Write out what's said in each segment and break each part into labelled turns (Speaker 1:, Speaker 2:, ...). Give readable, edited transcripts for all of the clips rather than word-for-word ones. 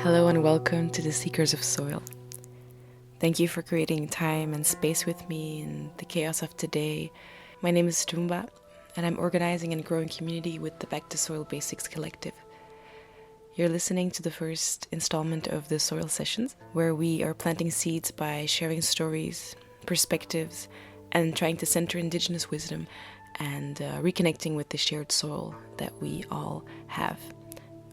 Speaker 1: Hello and welcome to the Seekers of Soil. Thank you for creating time and space with me in the chaos of today. My name is Tumba, and I'm organizing and growing community with the Back to Soil Basics Collective. You're listening to the first installment of the Soil Sessions, where we are planting seeds by sharing stories, perspectives, and trying to center Indigenous wisdom and reconnecting with the shared soil that we all have,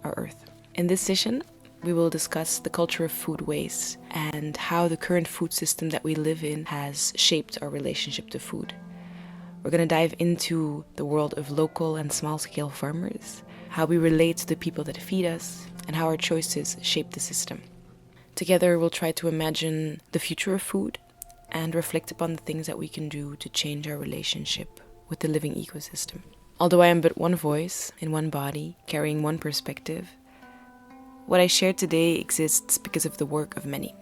Speaker 1: our Earth. In this session, we will discuss the culture of food waste and how the current food system that we live in has shaped our relationship to food. We're going to dive into the world of local and small-scale farmers, how we relate to the people that feed us, and how our choices shape the system. Together, we'll try to imagine the future of food and reflect upon the things that we can do to change our relationship with the living ecosystem. Although I am but one voice in one body, carrying one perspective, what I share today exists because of the work of many.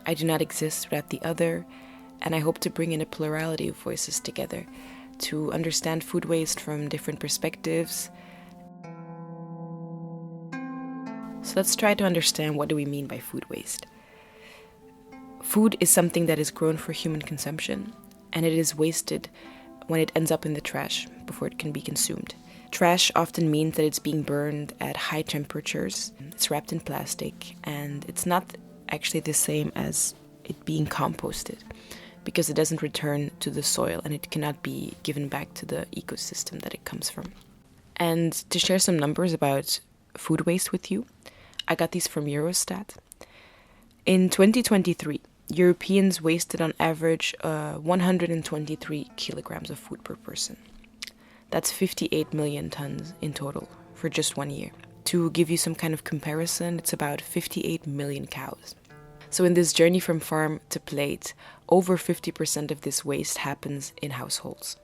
Speaker 1: I do not exist without the other, and I hope to bring in a plurality of voices together to understand food waste from different perspectives. So let's try to understand, what do we mean by food waste? Food is something that is grown for human consumption, and it is wasted when it ends up in the trash before it can be consumed. Trash often means that it's being burned at high temperatures, it's wrapped in plastic, and it's not actually the same as it being composted because it doesn't return to the soil and it cannot be given back to the ecosystem that it comes from. And to share some numbers about food waste with you, I got these from Eurostat. In 2023, Europeans wasted on average 123 kilograms of food per person. That's 58 million tons in total for just 1 year. To give you some kind of comparison, it's about 58 million cows. So in this journey from farm to plate, over 50% of this waste happens in households.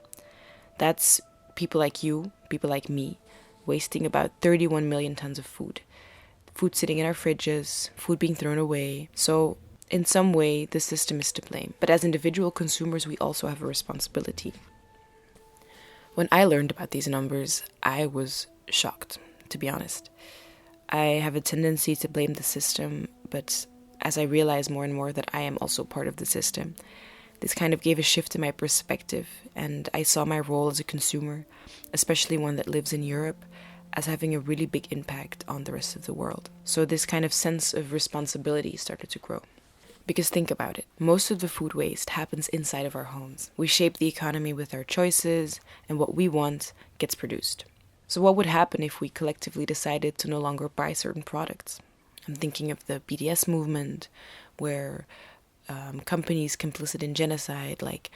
Speaker 1: That's people like you, people like me, wasting about 31 million tons of food. Food sitting in our fridges, food being thrown away. So in some way, the system is to blame. But as individual consumers, we also have a responsibility. When I learned about these numbers, I was shocked, to be honest. I have a tendency to blame the system, but as I realize more and more that I am also part of the system, this kind of gave a shift in my perspective, and I saw my role as a consumer, especially one that lives in Europe, as having a really big impact on the rest of the world. So this kind of sense of responsibility started to grow. Because think about it, most of the food waste happens inside of our homes. We shape the economy with our choices, and what we want gets produced. So what would happen if we collectively decided to no longer buy certain products? I'm thinking of the BDS movement, where companies complicit in genocide like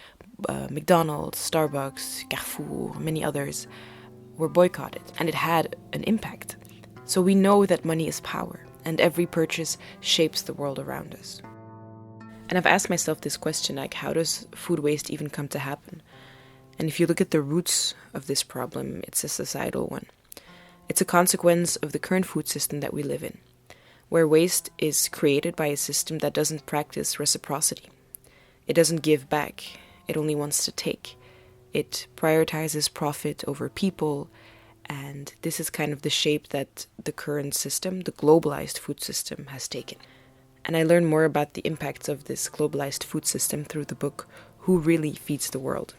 Speaker 1: McDonald's, Starbucks, Carrefour, many others were boycotted, and it had an impact. So we know that money is power, and every purchase shapes the world around us. And I've asked myself this question, like, how does food waste even come to happen? And if you look at the roots of this problem, it's a societal one. It's a consequence of the current food system that we live in, where waste is created by a system that doesn't practice reciprocity. It doesn't give back, it only wants to take. It prioritizes profit over people, and this is kind of the shape that the current system, the globalized food system, has taken. And I learned more about the impacts of this globalized food system through the book, Who Really Feeds the World?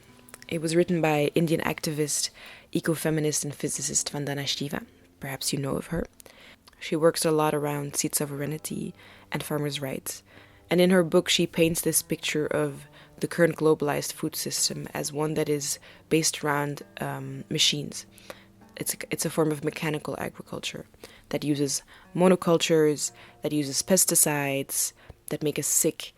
Speaker 1: It was written by Indian activist, ecofeminist and physicist Vandana Shiva. Perhaps you know of her. She works a lot around seed sovereignty and farmers' rights. And in her book, she paints this picture of the current globalized food system as one that is based around machines. It's a form of mechanical agriculture that uses monocultures, that uses pesticides, that make us sick,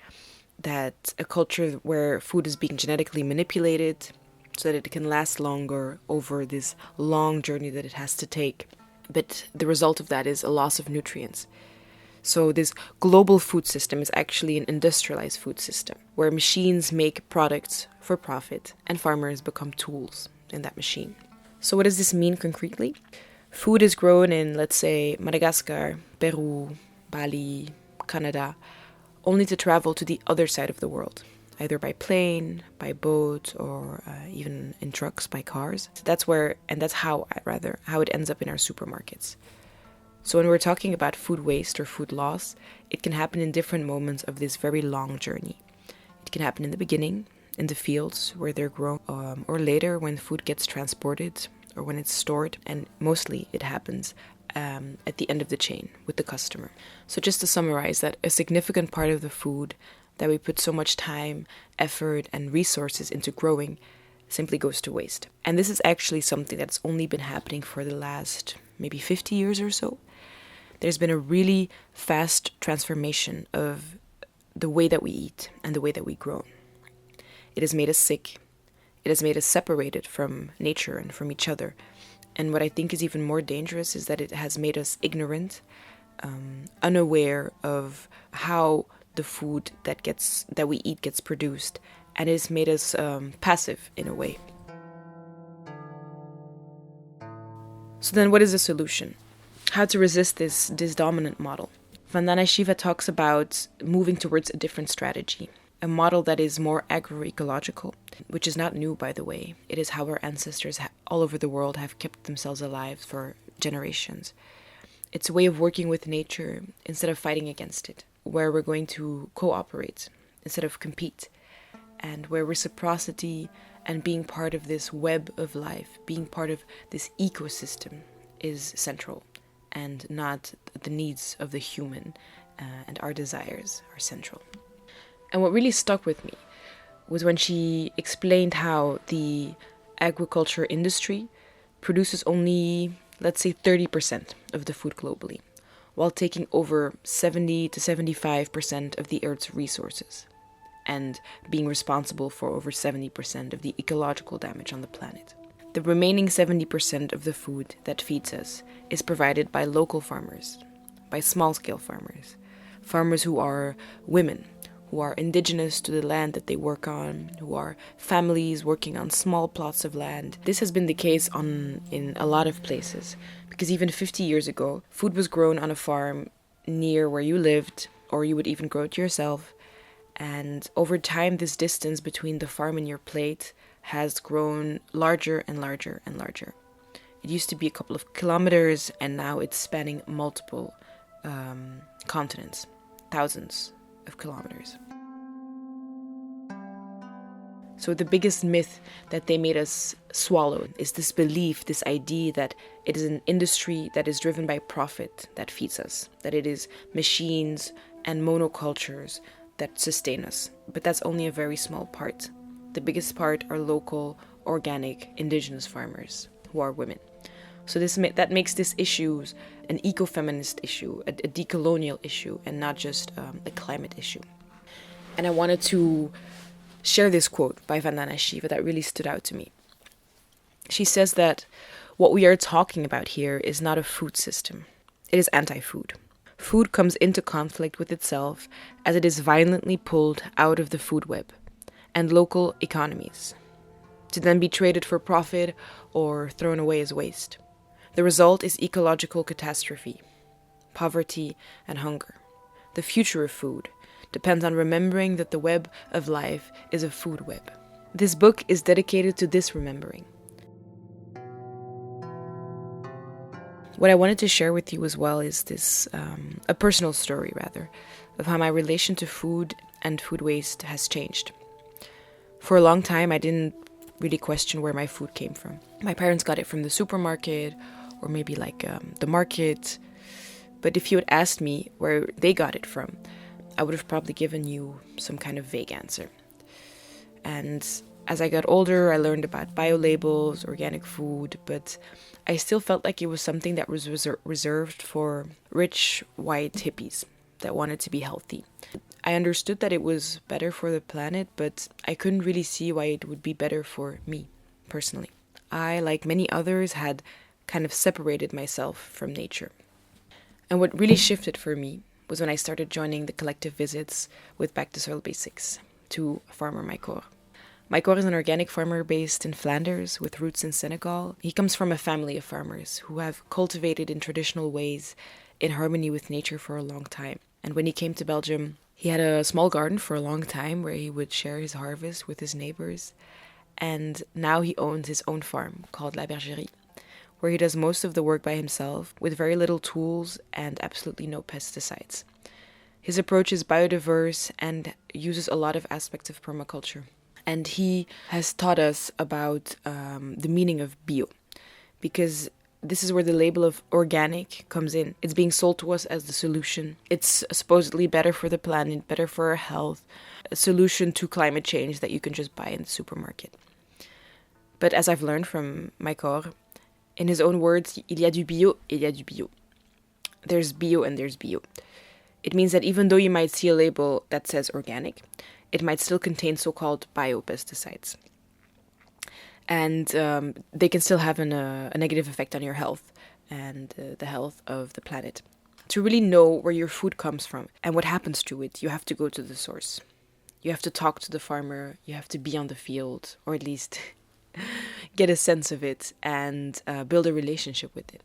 Speaker 1: that a culture where food is being genetically manipulated so that it can last longer over this long journey that it has to take. But the result of that is a loss of nutrients. So this global food system is actually an industrialized food system where machines make products for profit and farmers become tools in that machine. So what does this mean concretely? Food is grown in, let's say, Madagascar, Peru, Bali, Canada, only to travel to the other side of the world, either by plane, by boat, or even in trucks, by cars. So that's how it ends up in our supermarkets. So when we're talking about food waste or food loss, it can happen in different moments of this very long journey. It can happen in the beginning, in the fields where they're grown, or later when food gets transported or when it's stored, and mostly it happens at the end of the chain with the customer. So just to summarize that, a significant part of the food that we put so much time, effort, and resources into growing simply goes to waste. And this is actually something that's only been happening for the last maybe 50 years or so. There's been a really fast transformation of the way that we eat and the way that we grow. It has made us sick. It has made us separated from nature and from each other. And what I think is even more dangerous is that it has made us ignorant, unaware of how the food that we eat gets produced, and it has made us passive in a way. So then what is the solution? How to resist this dominant model? Vandana Shiva talks about moving towards a different strategy, a model that is more agroecological, which is not new, by the way. It is how our ancestors all over the world have kept themselves alive for generations. It's a way of working with nature instead of fighting against it, where we're going to cooperate instead of compete, and where reciprocity and being part of this web of life, being part of this ecosystem is central, and not the needs of the human and our desires are central. And what really stuck with me was when she explained how the agriculture industry produces only, let's say, 30% of the food globally, while taking over 70 to 75% of the Earth's resources, and being responsible for over 70% of the ecological damage on the planet. The remaining 70% of the food that feeds us is provided by local farmers, by small-scale farmers, farmers who are women, who are indigenous to the land that they work on, who are families working on small plots of land. This has been the case in a lot of places, because even 50 years ago, food was grown on a farm near where you lived, or you would even grow it yourself. And over time, this distance between the farm and your plate has grown larger and larger and larger. It used to be a couple of kilometers, and now it's spanning multiple continents, thousands of kilometers. So the biggest myth that they made us swallow is this belief, this idea that it is an industry that is driven by profit that feeds us, that it is machines and monocultures that sustain us. But that's only a very small part. The biggest part are local, organic, indigenous farmers who are women. So that makes this issue an ecofeminist issue, a decolonial issue, and not just a climate issue. And I wanted to share this quote by Vandana Shiva that really stood out to me. She says that what we are talking about here is not a food system. It is anti-food. Food comes into conflict with itself as it is violently pulled out of the food web and local economies, to then be traded for profit or thrown away as waste. The result is ecological catastrophe, poverty, and hunger. The future of food depends on remembering that the web of life is a food web. This book is dedicated to this remembering. What I wanted to share with you as well is this, a personal story rather, of how my relation to food and food waste has changed. For a long time, I didn't really question where my food came from. My parents got it from the supermarket, or maybe like the market. But if you had asked me where they got it from, I would have probably given you some kind of vague answer. And as I got older, I learned about bio-labels, organic food, but I still felt like it was something that was reserved for rich, white hippies that wanted to be healthy. I understood that it was better for the planet, but I couldn't really see why it would be better for me, personally. I, like many others, had kind of separated myself from nature. And what really shifted for me was when I started joining the collective visits with Back to Soil Basics to farmer Mahécore. Mahécore is an organic farmer based in Flanders with roots in Senegal. He comes from a family of farmers who have cultivated in traditional ways in harmony with nature for a long time. And when he came to Belgium, he had a small garden for a long time where he would share his harvest with his neighbors. And now he owns his own farm called La Bergerie, where he does most of the work by himself with very little tools and absolutely no pesticides. His approach is biodiverse and uses a lot of aspects of permaculture. And he has taught us about the meaning of bio, because this is where the label of organic comes in. It's being sold to us as the solution. It's supposedly better for the planet, better for our health, a solution to climate change that you can just buy in the supermarket. But as I've learned from Mahécore, in his own words, il y a du bio, il y a du bio. There's bio and there's bio. It means that even though you might see a label that says organic, it might still contain so-called biopesticides. And they can still have a negative effect on your health and the health of the planet. To really know where your food comes from and what happens to it, you have to go to the source. You have to talk to the farmer, you have to be on the field, or at least get a sense of it and build a relationship with it.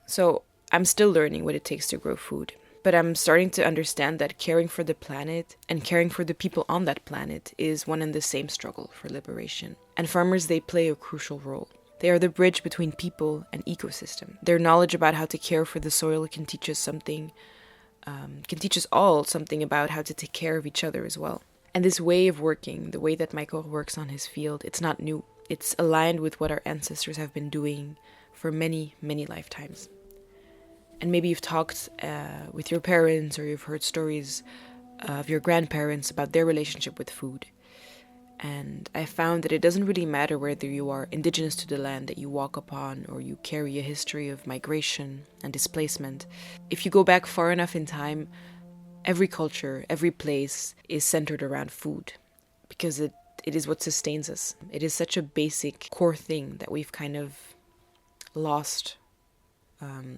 Speaker 1: So I'm still learning what it takes to grow food. But I'm starting to understand that caring for the planet and caring for the people on that planet is one and the same struggle for liberation. And farmers, they play a crucial role. They are the bridge between people and ecosystem. Their knowledge about how to care for the soil can teach us something, can teach us all something about how to take care of each other as well. And this way of working, the way that Mahécore works on his field, it's not new. It's aligned with what our ancestors have been doing for many, many lifetimes. And maybe you've talked with your parents, or you've heard stories of your grandparents about their relationship with food. And I found that it doesn't really matter whether you are indigenous to the land that you walk upon or you carry a history of migration and displacement. If you go back far enough in time, every culture, every place is centered around food, because it is what sustains us. It is such a basic core thing that we've kind of lost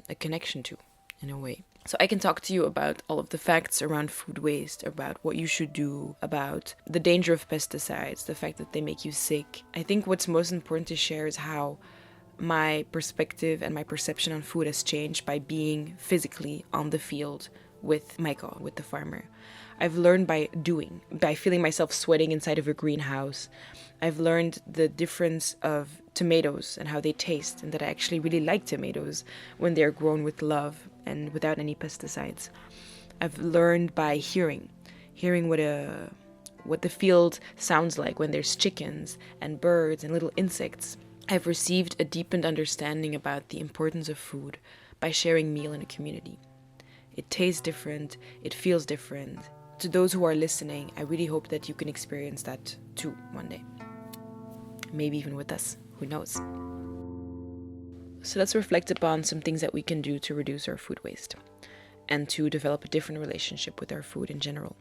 Speaker 1: a connection to, in a way. So I can talk to you about all of the facts around food waste, about what you should do, about the danger of pesticides, the fact that they make you sick. I think what's most important to share is how my perspective and my perception on food has changed by being physically on the field with Mahécore, with the farmer. I've learned by doing, by feeling myself sweating inside of a greenhouse. I've learned the difference of tomatoes and how they taste, and that I actually really like tomatoes when they're grown with love and without any pesticides. I've learned by hearing what the field sounds like when there's chickens and birds and little insects. I've received a deepened understanding about the importance of food by sharing meal in a community. It tastes different, it feels different. To those who are listening, I really hope that you can experience that too one day. Maybe even with us, who knows? So let's reflect upon some things that we can do to reduce our food waste and to develop a different relationship with our food in general.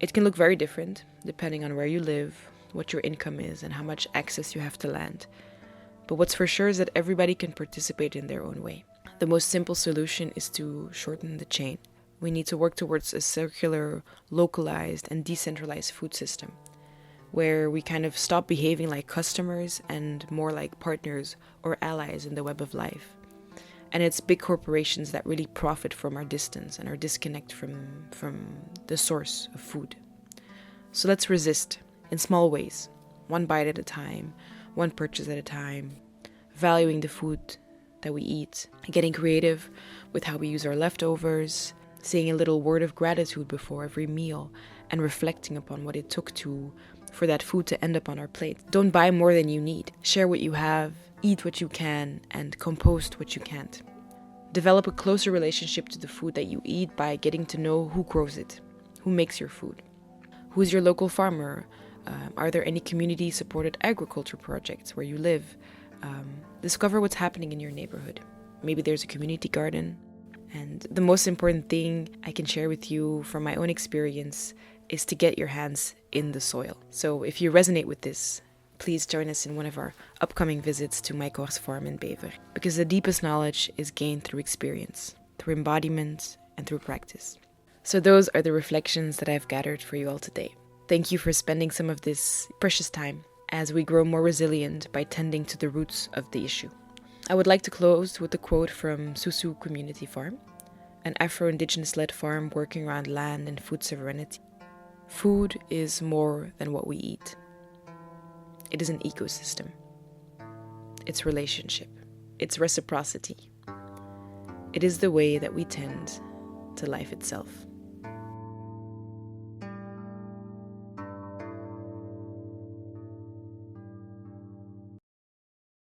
Speaker 1: It can look very different depending on where you live, what your income is, and how much access you have to land. But what's for sure is that everybody can participate in their own way. The most simple solution is to shorten the chain. We need to work towards a circular, localized, and decentralized food system, where we kind of stop behaving like customers and more like partners or allies in the web of life. And it's big corporations that really profit from our distance and our disconnect from the source of food. So let's resist in small ways, one bite at a time, one purchase at a time, valuing the food that we eat, getting creative with how we use our leftovers, saying a little word of gratitude before every meal, and reflecting upon what it took for that food to end up on our plate. Don't buy more than you need. Share what you have, eat what you can, and compost what you can't. Develop a closer relationship to the food that you eat by getting to know who grows it, who makes your food, who's your local farmer. Are there any community-supported agriculture projects where you live? Discover what's happening in your neighborhood. Maybe there's a community garden. And the most important thing I can share with you from my own experience is to get your hands in the soil. So if you resonate with this, please join us in one of our upcoming visits to Mahécore's farm in Bever, because the deepest knowledge is gained through experience, through embodiment, and through practice. So those are the reflections that I've gathered for you all today. Thank you for spending some of this precious time as we grow more resilient by tending to the roots of the issue. I would like to close with a quote from Susu Community Farm, an Afro-Indigenous-led farm working around land and food sovereignty. Food is more than what we eat. It is an ecosystem. It's relationship. it's reciprocity. It is the way that we tend to life itself.